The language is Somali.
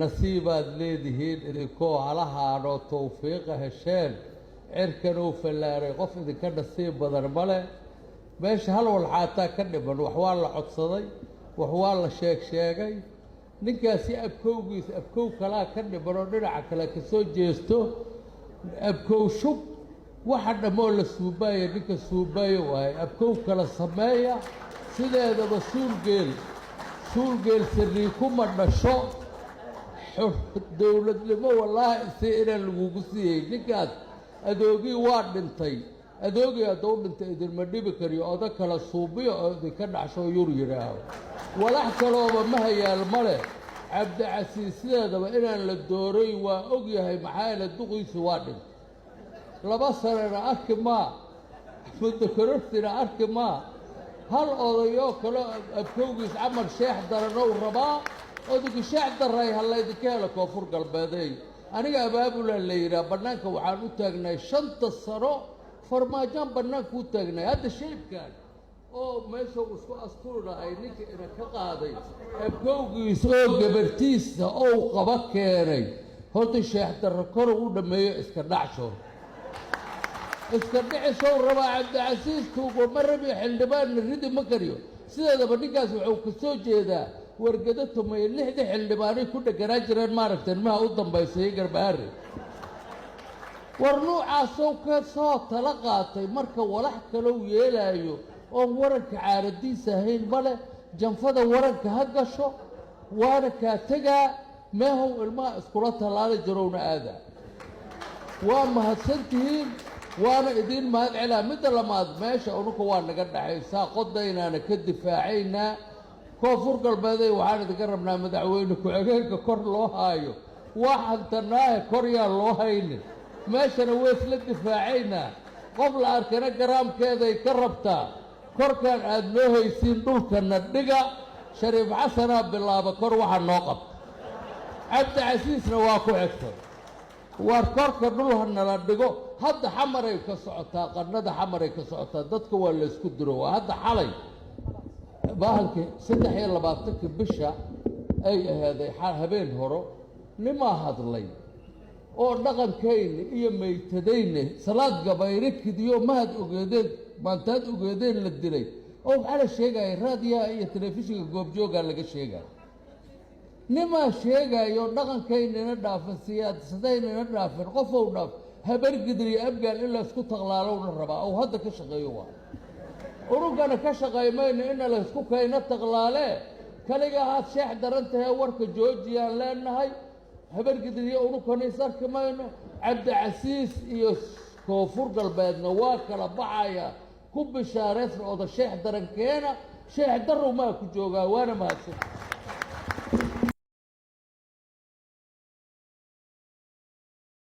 nasiibaad leedihiin idinkoo halahaadhoo tawfiiqa hesheen cirkan uu fallaaray qof idinka nasiib badan ma leh meesha hal walxaataa ka dhiman wax waa la codsaday wax waa la sheegay ninkaasi abkowgiisa abkow kalaa ka dhiman oo dhinaca kale ka soo jeesto abkow shub waxa dhammoo la suubaaya ninka suubaayo waaye abkow kala sameeya sideedaba suulgeel sirrii kuma dhasho dowladnimo wallaahi isii inaan lagugu siiyey ninkaas adoogii waa dhintay adoogii hadduu dhintay idinma dhibi kariyo oda kala suubiyo oo idinka dhacsho yur yidhaaho walax kalooba ma hayaal ma leh cabdicasiis sideedaba inaan la dooray waa og yahay maxaa yeele duqiisi waa dhintay 2 sanana arki maa muddo korortina arki maa hal odayoo kale abkowgiis camal sheex daranow rabaa odaygu sheex daray hallaydinka helo koonfur galbeeday aniga abaabula la yidhaha bannaanka waxaan u taagnay 5 sano farmaajaan bannaanka u taagnay hadda sheebkaan oo meesha uu isku asturi ay ninka ina ka qaaday abkowgiis oo gabartiisa oo qaba keenay horta sheex darro kor u dhameeyo iska dhacsho iska dhicisoo rabaa cabdicasiis tuugo ma rabi xildhibaanna ridi ma kariyo sideedaba ninkaas wuxuu ka soo jeedaa wargado tumay 6 xildhibaanay ku dheganaa jireen maaragtay ilmaha u dambaysay garbaare war nuucaasoo ka soo tala qaatay marka walax kalow yeelaayo oon waranka caaradiisa ahayn male janfada waranka ha gasho waana kaa tegaa meehow ilmaha iskula tallaali jirowna aadaa waa mahadsantihiin waana idiin mahad celaa midda lamaad meesha unuka waa naga dhaxaysaa qodaynaana ka difaacaynaa koonfur galbeeday waxaan idinka rabnaa madaxweyne ku-xigeenka kor loo haayo waa xantanaahe kor yaan loo haynin meeshana way isla difaacaynaa qof la arkana garaamkeeday ka rabtaa korkaan aad noo haysiin dhulkana dhiga shariif xasanaa bilaaba kor waxa noo qabta cabdicasiisna waa ku xigtay war korka dhul hanala dhigo hadda xamaray ka socotaa qarnada xamaray ka socotaa dadka waa la isku diro waa hadda xalay bahalkii 23 bisha ay ahaaday habeen horo nimaa hadlay oo dhaqankayna iyo maytadayna salaad gabayre kidiyo mahad ogeedeen maantaad ogeedeen la dilay oo waxaa la sheegaya raadiyaha iyo telefishinka goobjoogaa laga sheegaya nimaa sheegayo dhaqankaynana dhaafan siyaasadaynana dhaafan qofow dhaaf habargidriyo abgaal in laysku taqlaalowna rabaa oo hadda ka shaqeeyo waa urugana ka shaqaymayno ina laysku kayna taqlaalee kaliga ahaad sheex daran tahay warka joojiyaan leenahay habargidriyo unukana is arki mayno cabdicasiis iyo koonfur galbeedna waa kala baxaya ku bishaareysna oda sheex daran keena sheex darow maa ku joogaa waana mahadsan